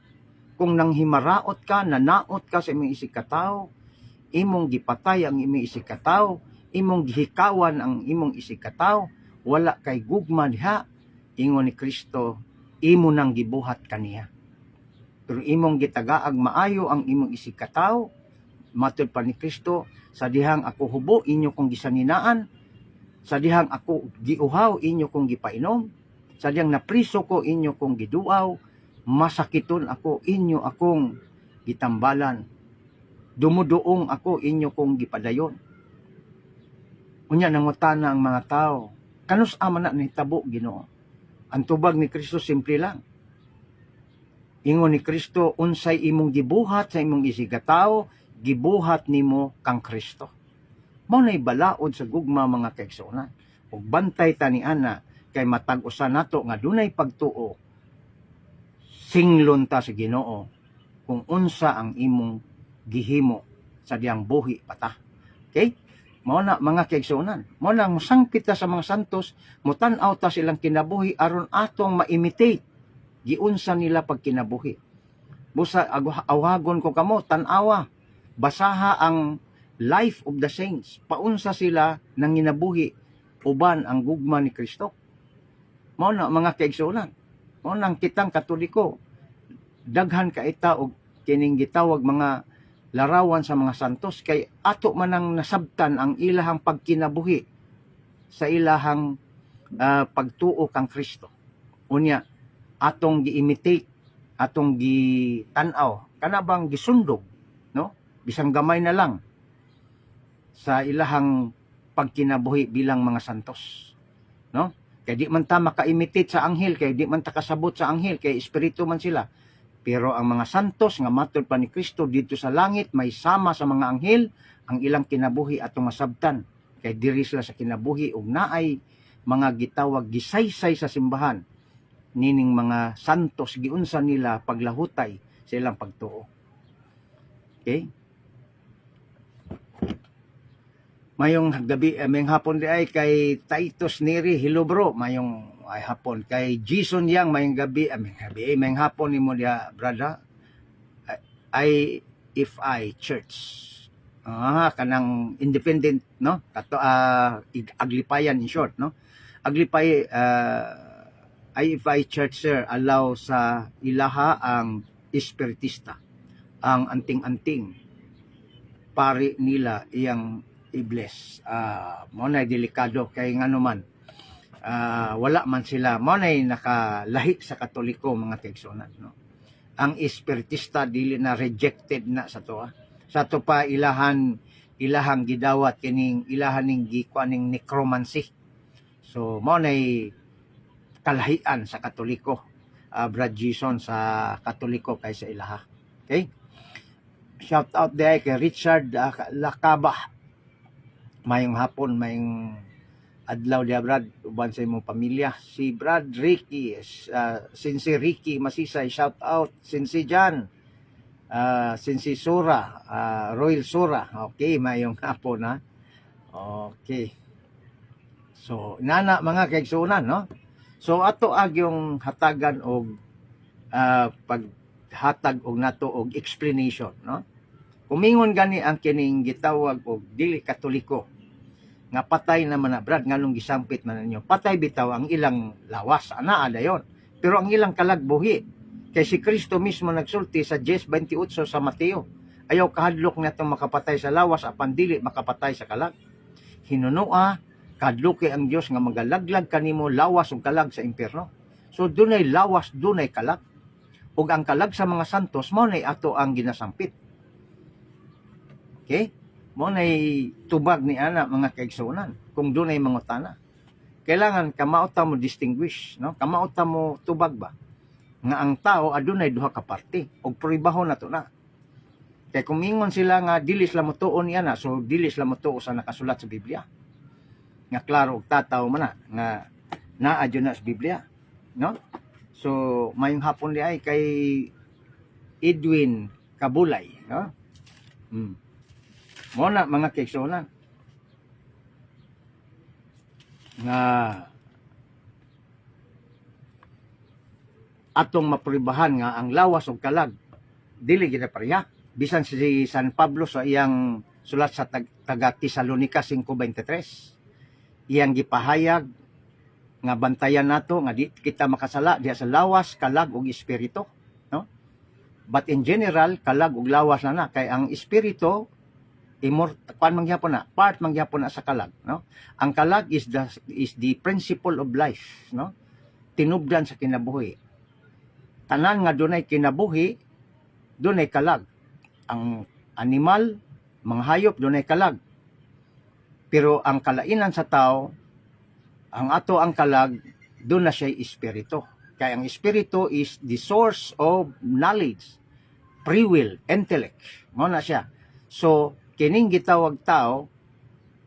Kung nang himaraot ka, nanaot ka sa imong isig katao, imong gipatay ang imong isig katao, imong gihikawan ang imong isig katao, wala kay gugma diha, ingon ni Kristo, imo nang gibuhat kaniya. Pero imong gitagaag maayo ang imong isig katao, matud pa ni Kristo, sa dihang ako hubo, inyo kong gisaninaan, sa dihang ako giuhaw, inyo kong gipainom, sa dihang napriso ko, inyo kong giduaw, masakiton ako, inyo akong gitambalan, dumuduong ako, inyo kong gipadayon. Unya nangutana ang mga tao, kanus ama na nahitabo, Ginoo? Ang tubag ni Kristo simple lang. Ingon ni Kristo, unsay imong gibuhat sa imong isigataw, gibuhat nimo kang Kristo. Mao nay balaod sa gugma mga kaigsuonan. Ug bantay tani ana kay matag-usa nato nga dunay pagtuo. Singlon ta sa Ginoo kung unsa ang imong gihimo sa diyang buhi pata. Okay? Mao na mga kaigsuonan. Mao na musangpit ta sa mga santos, mutan-aw ta silang kinabuhi aron atong ma-imitate giunsa nila pag kinabuhi. Busa awagon ko kamo, tan-awa, basaha ang life of the saints. Paunsa sila nang ginabuhi uban ang gugma ni Kristo. Mao na mga kaigsuonan. Mao nang kitang Katoliko, daghan kaita og kining gitawag mga larawan sa mga santos kay ato man ang nasabtan ang ilahang pagkinabuhi sa ilahang pagtuo kang Kristo. Unya atong gi-imitate, atong gi-tan-aw, kana bang gisundog, no? Bisang gamay na lang sa ilahang pagkinabuhi bilang mga santos, no? Kay di man ta maka-imitate sa anghel, kay di man ta kasabot sa anghel, kay espiritu man sila. Pero ang mga santos nga matud pa ni Kristo dito sa langit, may sama sa mga anghel, ang ilang kinabuhi atong masabtan. Kay diri sila sa kinabuhi ug naay mga gitawag gisaysay sa simbahan. Nining mga santos giunsa nila paglahutay sa ilang pagtuo. Okay? Mayong gabi, mayong hapon di ay kay Titus Neri, hello bro, mayong ay hapon. Kay Jason Yang, mayong gabi, mayong hapon ni mo dia, brother. IFI Church. Kanang independent, no? Kato, Aglipayan in short, no? Aglipay, IFI Church, sir, allow sa ilaha ang espiritista, ang anting-anting, pari nila iyang i-bless. Mo na delikado kay ngano man. Wala man sila, mo na nakalahi sa Katoliko mga kaigsuonan, no? Ang espiritista dili na rejected na sa to. Sa to pa ilahang gidawat kining ilahan ning gikuaning necromancy. So mo na kalahian sa Katoliko. Brad Jason sa Katoliko kay sa ilaha. Okay? Shout out there kay Richard Lakaba. Mayong hapon, mayong adlaw dia Brad, uban sa imong pamilya. Si Brad Ricky, Sinsi Ricky Masisay, shout out. Sinsi Jan, Sinsi Sura, Royal Sura. Okay, mayong hapon ha. Okay. So, nana mga kaigsuonan, no? So, ato yung hatagan og paghatag og nato og explanation, no? Kumingon gani ang kining gitawag og dili Katoliko nga patay naman na Brad nganong gisampit man ninyo. Patay bitaw ang ilang lawas, ana dayon. Pero ang ilang kalagbuhi kay si Kristo mismo nagsulti sa 10:28 sa Mateo. Ayaw kahadlok nato makapatay sa lawas apan dili makapatay sa kalag. Hinunua kadlok kay ang Dios nga magalaglag kanimo lawas ug kalag sa impierno. So dunay lawas, dunay kalag. Ug ang kalag sa mga santos mao nay ato ang ginasampit. Okay? Mo nay tubag ni ana mga kaigsuonan kung dunay mangutana. Kailangan kamauta mo distinguish, no? Kamauta mo tubag ba nga ang tao adunay duha ka parte og pribaho nato na. Kay kung mingon sila nga dili sila motuon niya na, so dili sila motuo sa nakasulat sa Biblia. Nga klaro og tataw man na nga naa jud na sa Biblia, no? So mayong hapon di ay kay Edwin Kabulay, no? Mo na mga kaigsuonan nga atong mapribahan nga ang lawas ug kalag dili gid pareha. Bisan si San Pablo sa iyang sulat sa taga Tesalonica 5:23, iyang gipahayag nga bantayan nato nga di kita makasala diha sa lawas, kalag ug espiritu, no? But in general, kalag ug lawas na kay ang espiritu part mangyapon na sa kalag, no? Ang kalag is the principle of life, no? Tinubdan sa kinabuhi. Tanan nga dunay kinabuhi, dunay kalag. Ang animal, mga hayop, dunay kalag. Pero ang kalainan sa tao, ang ato ang kalag, doon na siya espiritu. Kaya ang espiritu is the source of knowledge, free will, intellect. Mo na siya. So, kining gitawag tao,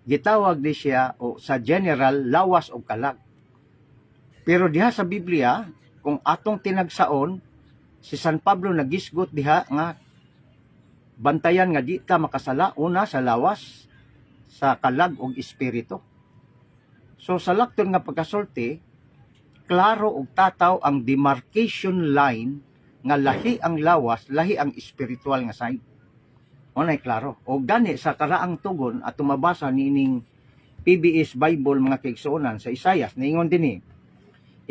gitawag di siya o sa general lawas o kalag. Pero diha sa Biblia, kung atong tinagsaon, si San Pablo nagisgot diha nga bantayan nga di ta makasala una sa lawas, sa kalag ug espiritu. So sa lakton nga pagkasulti, klaro ug tataw ang demarcation line nga lahi ang lawas, lahi ang espiritual nga side. Unay klaro. O gani sa karaang tugon at tumabasa nining PBS Bible mga kaigsuonan sa Isaias, niingon dinhi.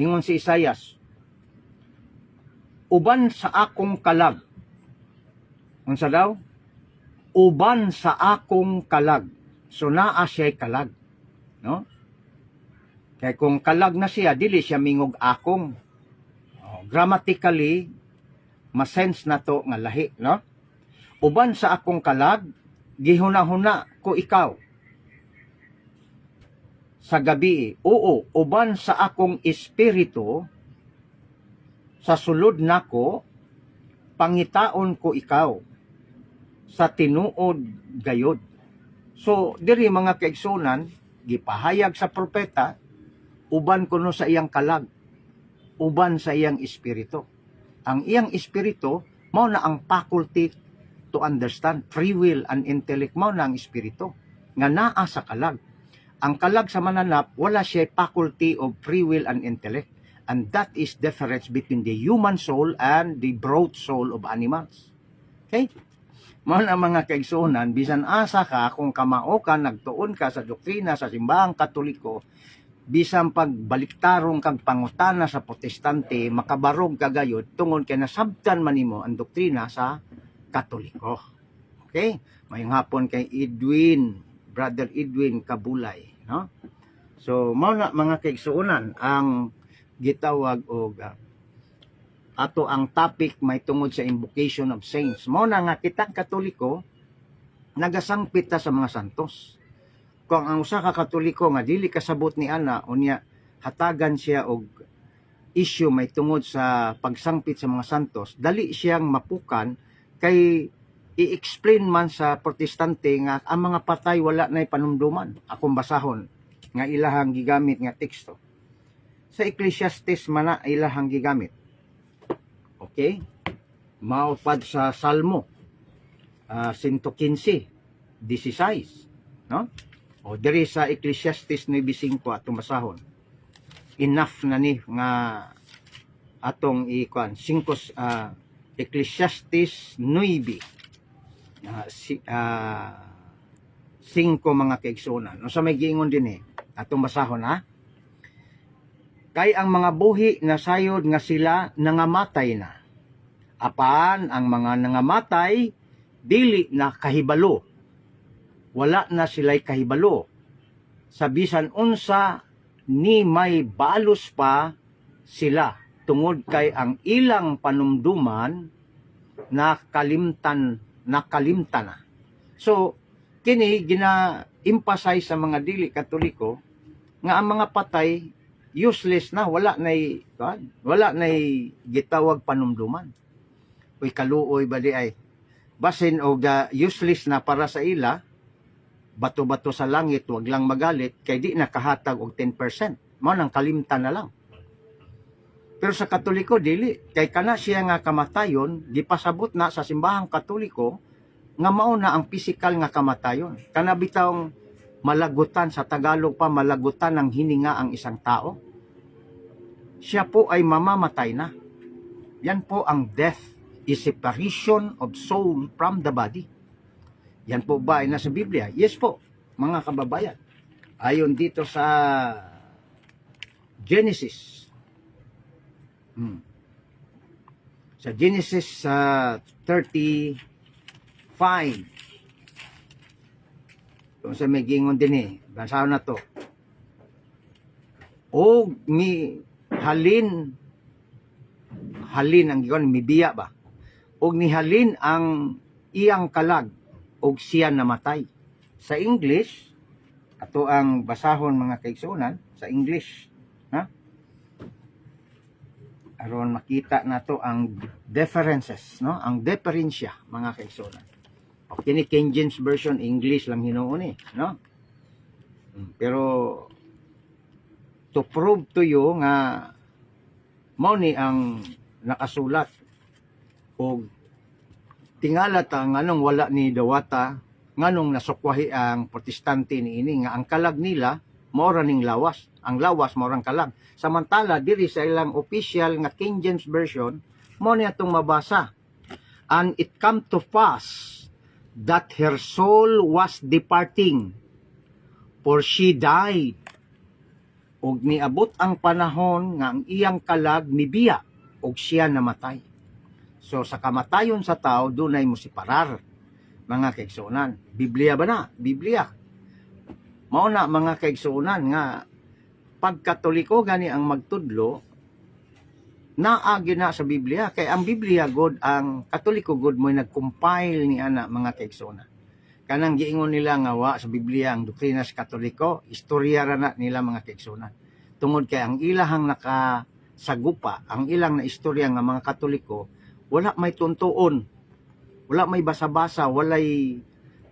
Ingon si Isaias, uban sa akong kalag. Unsa daw? Uban sa akong kalag. So naa siya'y kalag, no? Kaya kung kalag na siya, dili siya mingog akong. Grammatically, masense na to nga lahi, no? Uban sa akong kalag, gihuna-huna ko ikaw. Sa gabi, oo, uban sa akong espiritu, sa sulod nako, pangitaon ko ikaw. Sa tinuod gayod. So, diri mga kaigsunan, gipahayag sa propeta, uban kuno sa iyang kalag, uban sa iyang espiritu. Ang iyang espiritu, mao na ang faculty to understand, free will and intellect, mao na ang espiritu, nga naa sa kalag. Ang kalag sa mananap, wala siya faculty of free will and intellect. And that is difference between the human soul and the broad soul of animals. Okay? Mao na mga kaigsuonan, bisan asa ka, kung kamao ka, nagtuon ka sa doktrina sa simbahang Katoliko, bisan pagbaliktarong kag pangutana sa protestante, makabarog kagayod, tungod kay nasabtan man nimo ang doktrina sa Katoliko. Okay? Mayong hapon kay Brother Edwin Kabulay, no? So, mao na mga kaigsuonan, ang gitawag og ato ang topic may tungod sa invocation of saints. Mao na nga kitang Katoliko nagasangpit ta sa mga santos. Kung ang usa ka Katoliko nga dili kasabot ni ana unya hatagan siya og issue may tungod sa pagsangpit sa mga santos, dali siyang mapukan kay i-explain man sa protestante nga ang mga patay wala nay panumduman. Akong basahon nga ilahang gigamit nga teksto. Sa Ecclesiastes man na ilahang gigamit. Okay? Maupad sa Salmo 115:16, no? O diri sa Ecclesiastes 9:5 atong basahon. Enough na ni nga atong ikuan Ecclesiastes 9:5 mga kaigsuonan. No sa may giingon din atong basahon kay ang mga buhi na sayod nga sila nangamatay na. Apan ang mga nangamatay dili na kahibalo. Wala na sila'y kahibalo. Sa bisan unsa ni may balos pa sila tungod kay ang ilang panumduman nakalimtan na. So kini gina-emphasize sa mga dili Katoliko nga ang mga patay useless na, wala nay gitawag panumduman. Uy kaluoy ba di ay basin og useless na para sa ila, bato-bato sa langit, wag lang magalit kay di nakahatag og 10%. Mao nang kalimtan na lang. Pero sa Katoliko dili, kay kana siya nga kamatayon gipasabot na sa simbahang Katoliko nga mao na ang physical nga kamatayon. Kana bitawng malagutan, sa Tagalog pa, malagutan ng hininga ang isang tao. Siya po ay mamamatay na. Yan po ang death is separation of soul from the body. Yan po ba ay nasa Biblia? Yes po, mga kababayan. Ayon dito sa Genesis. Sa Genesis 35. Kung sa may gingon din basahan na to. O ni halin ang gingon, mibiya ba? O ni halin ang iyang kalag, og siya namatay. Sa English, ato ang basahon mga kaigsuonan, sa English, ha? Aron makita nato ang differences, no? Ang diferensya mga kaigsuonan. Okay, ni King James Version, English lang hinuon no? Pero to prove to you nga mao ni ang nakasulat o tingala ta nganong wala ni dawata nganong nasukwahi ang protestante niini nga ang kalag nila mao ra ning lawas, ang lawas mao rang kalag, samantala diri sa ilang official nga King James Version mao ni atong mabasa, and it come to pass that her soul was departing, for she died. Og niabot ang panahon nga ang iyang kalag mibiya, og siya namatay. So sa kamatayon sa tao, dunay mo siparar, mga kaigsuonan. Biblia ba na? Biblia. Mao na mga kaigsuonan nga pagkatoliko gani ang magtudlo, naagi na sa Biblia. Kay ang Biblia god, ang Katoliko god mo nag-compile ni ana mga kaigsuonan. Kanang giingon nila nga wa sa Biblia ang doktrina sa Katoliko, istorya ra na nila mga kaigsuonan. Tungod kay ang ilahang nakasagupa, ang ilang na istorya nga mga Katoliko, wala may tuntuon, wala may basa-basa, walay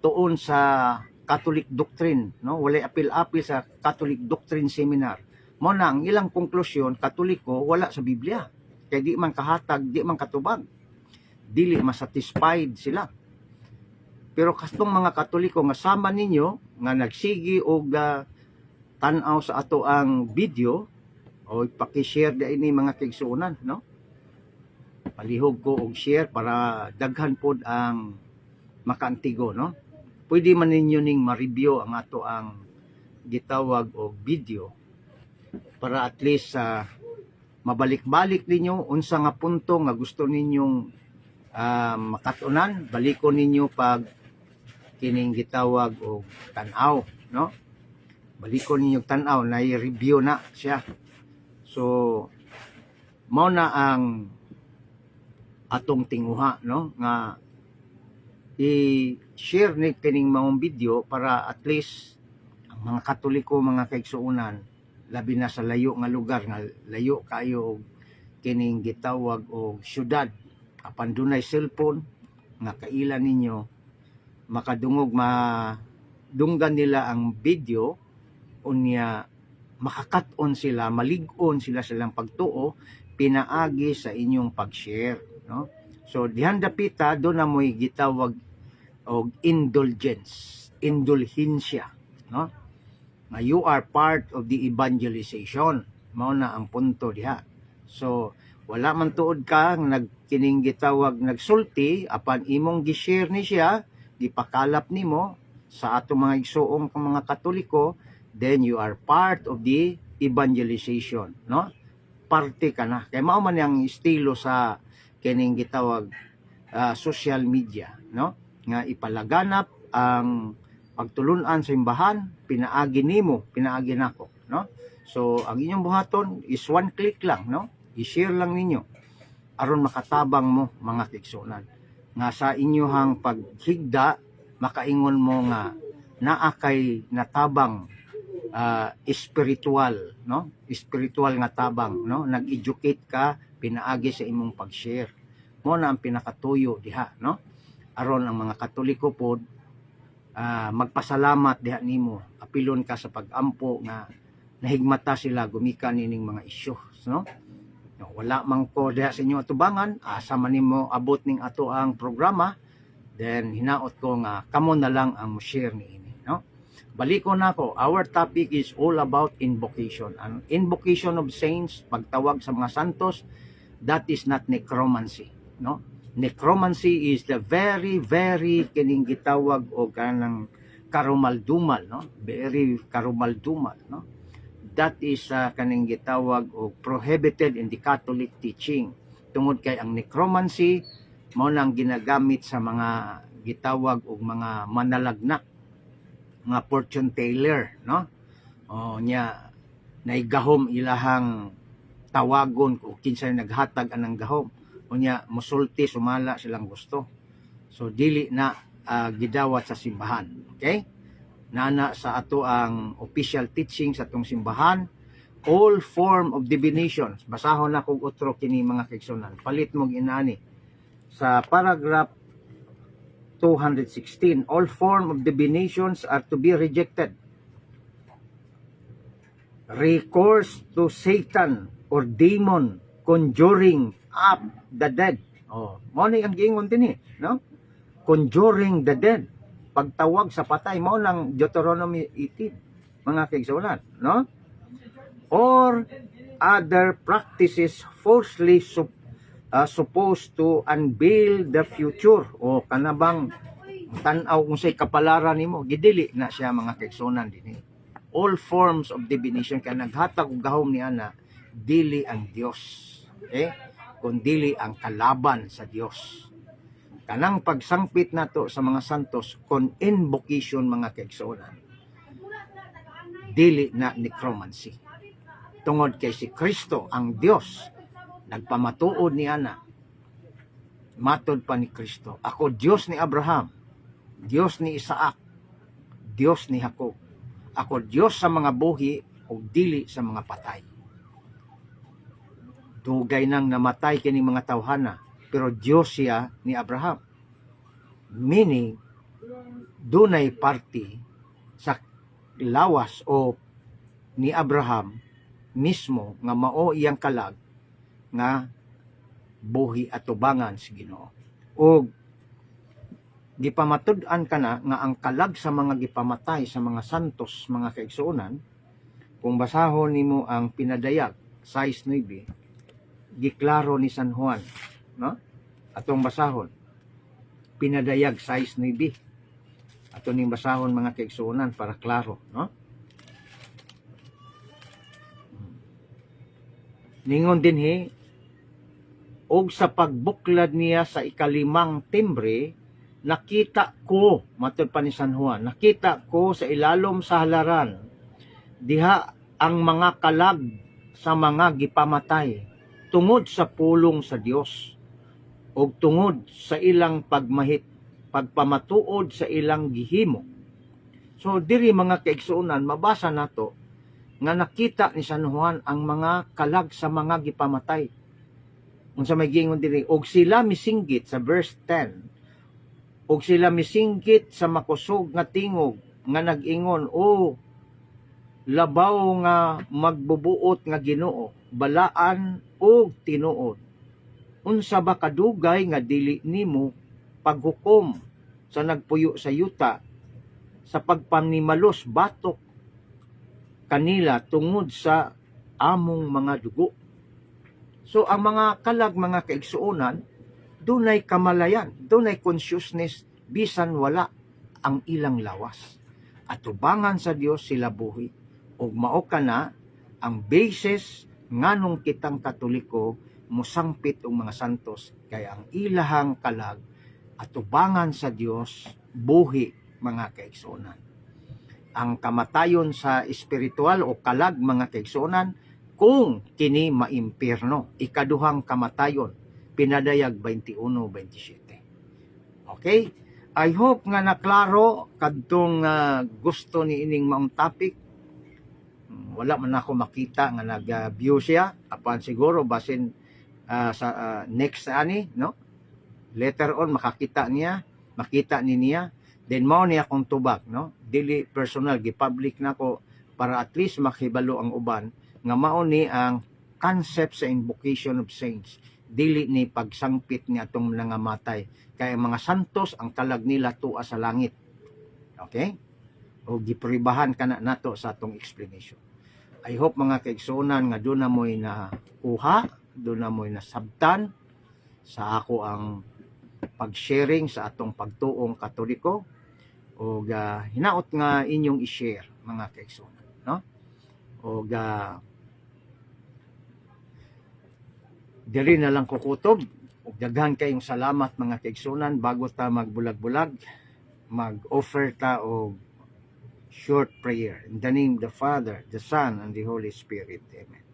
tuon sa Catholic doctrine, no? Walay apil-apil sa Catholic Doctrine Seminar. Mo na ang ilang konklusyon, Katoliko wala sa Biblia. Kay di man kahatag, di man katubag. Dili masatisfied sila. Pero kastong mga Katoliko nga sama ninyo nga nagsigi og tan-aw sa ato ang video o paki-share da ini mga kaigsuonan, no? Palihog ko og share para daghan pod ang makaantigo, no? Pwede man ninyo ning ma-review ang ato ang gitawag og video para at least mabalik-balik ninyo unsa nga punto nga gusto ninyong makatunan, balikon ninyo pag kining gitawag og tan-aw, no? Balikon ninyo tan-aw na i-review na siya. So mao na ang atong tinguha, no, nga i-share ni kining mga video para at least ang mga Katoliko, mga kaigsuonan, labi na sa layo nga lugar, nga layo kayo kining gitawag og syudad, apan dunay cellphone nga kailan ninyo makadungog, madunggan nila ang video unya makakat-on sila, malig-on sila silang pagtuo pinaagi sa inyong pag-share, no? So dihan dapita do na mo'y gitawag og indulgence, indulhensya, no? Na you are part of the evangelization. Mao na ang punto diha. So wala man tuod ka nagkining gitawag nagsulti apan imong gi-share ni siya, gipakalap nimo sa ato mga igsuong mga Katoliko, then you are part of the evangelization, no? Parte ka na. Kay mao man ang estilo sa kining gitawag social media, no? Nga ipalaganap ang pagtulunan sa imbahan, pinaagi nimo, pinaagi nako, no? So ang inyong buhaton is one click lang, no? I-share lang ninyo aron makatabang mo mga kaigsuonan. Nga sa inyohang paghigda makaingon mo nga naa kay natabang spiritual, no? Spiritual nga tabang, no? Nag-educate ka pinaagi sa imong pag-share. Mo na ang pinakatuyo diha, no? Aron ang mga Katoliko pod magpasalamat diha nimo, apilon ka sa pag-ampo nga nahigmata sila gumikan nining mga issues, no? Wala man ko diha sa inyo atubangan, asa man nimo abot ning ato ang programa, Then hinaot ko nga kamo na lang ang share niini, no? Baliko na ko. Our topic is all about invocation. Ang invocation of saints, pagtawag sa mga santos, that is not necromancy, no? Necromancy is the very kining gitawag o kanang karumaldumal, no? Very karumaldumal, no? That is kaning gitawag o prohibited in the Catholic teaching. Tungod kay ang necromancy mao nang ginagamit sa mga gitawag og mga manalagnak, mga fortune teller, no? O nya naigahom ilahang tawagon kung kinsay naghatag anang gahom. O nya musulti sumala silang gusto. So dili na gidawat sa simbahan. Okay? Nana sa ato ang official teaching sa atong simbahan, all form of divination. Basahon na kog otro kini mga kaigsunan. Palit mong inani sa paragraph 216, all form of divinations are to be rejected. Recourse to Satan or demon conjuring up the dead. Oh, mo ni ang giingon din no? Conjuring the dead. Pagtawag sa patay mo ng Deuteronomy 18, mga kaigsunan, no? Or other practices falsely supposed to unveil the future. O kanabang tanaw kung say kapalaran nimo, gidili na siya mga kaigsunan dinhi. All forms of divination kay naghatag og gahom ni ana dili ang Dios. Okay? Kundili ang kalaban sa Dios. Kanang pagsangpit nato sa mga santos kon invocation mga kaigsunan, dili na necromancy. Tungod kay si Kristo ang Dios, nagpamatuod ni ana. Matod pa ni Kristo, ako Dios ni Abraham, Dios ni Isaac, Dios ni Jacob. Ako Dios sa mga buhi o dili sa mga patay. Dugay nang namatay kini mga tawhana, pero Dios siya ni Abraham. Meaning, dunay party sa lawas o ni Abraham mismo nga mao iyang kalag nga buhi at tubangan sa Ginoo. O gipamatud-an kana nga ang kalag sa mga gipamatay sa mga santos, mga kaigsuonan, kung basahon nimo ang pinadayag 6:9, giklaro ni San Juan, no? Atong basahon pinadayag 6:9. Ato ning basahon mga kaigsuonan para klaro, no? Ningon dinhi, og sa pagbuklad niya sa ikalimang timbre, nakita ko, matod pa ni San Juan, nakita ko sa ilalom sa halaran, diha ang mga kalag sa mga gipamatay, tungod sa pulong sa Dios, o tungod sa ilang pagpamatuod sa ilang gihimo. So, diri mga kaigsuonan, mabasa nato, nga nakita ni San Juan ang mga kalag sa mga gipamatay. Unsa may giingon diri, og sila misinggit sa verse 10, og sila misinggit sa makusog nga tingog nga nag-ingon, o labaw nga magbubuot nga Ginoo, balaan og tinuod. Unsa ba kadugay nga dili nimo paghukom sa nagpuyo sa yuta sa pagpanimalos batok kanila tungod sa among mga dugo. So ang mga kalag mga kaigsuonan, dunay kamalayan, dunay consciousness bisan wala ang ilang lawas. At tubangan sa Dios sila buhi. Ug mao kana ang basis nganong kitang Katoliko musangpit og mga santos kay ang ilahang kalag at tubangan sa Dios buhi mga kaigsuonan. Ang kamatayon sa espiritual o kalag mga kaigsuonan kung kini maimpierno, ikaduhang kamatayon, pinadayag 21:27. Okay? I hope nga naklaro kadtong gusto ni ining maong topic. Wala man ako makita nga nag-view siya, apan siguro basin sa next ani, no? Later on makita niya then mao niya akong tubag, no? Dili personal, gi-public nako para at least makibalo ang uban nga mao ni ang concept sa invocation of saints. dili ni pagsangpit ni atong mga matay. Kaya mga santos ang kalag nila tuwa sa langit. Okay? O gipribahan kana nato sa atong explanation. I hope mga kaigsuonan nga doon na mo'y nakuha, doon na mo'y nasabtan sa ako ang pag-sharing sa atong pagtuong Katoliko o hinaot nga inyong i-share mga kaigsuonan, no? O diri na lang kukutob. Ug daghan kayong salamat mga kaigsuonan. Bago ta magbulag-bulag, mag-offer ta og short prayer. In the name of the Father, the Son, and the Holy Spirit. Amen.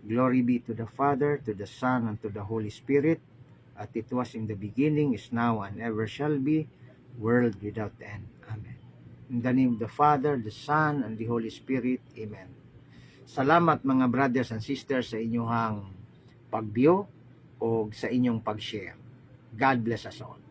Glory be to the Father, to the Son, and to the Holy Spirit, as it was in the beginning, is now, and ever shall be, world without end. Amen. In the name of the Father, the Son, and the Holy Spirit. Amen. Salamat mga brothers and sisters sa inyong pagbiyo o sa inyong pag-share. God bless us all.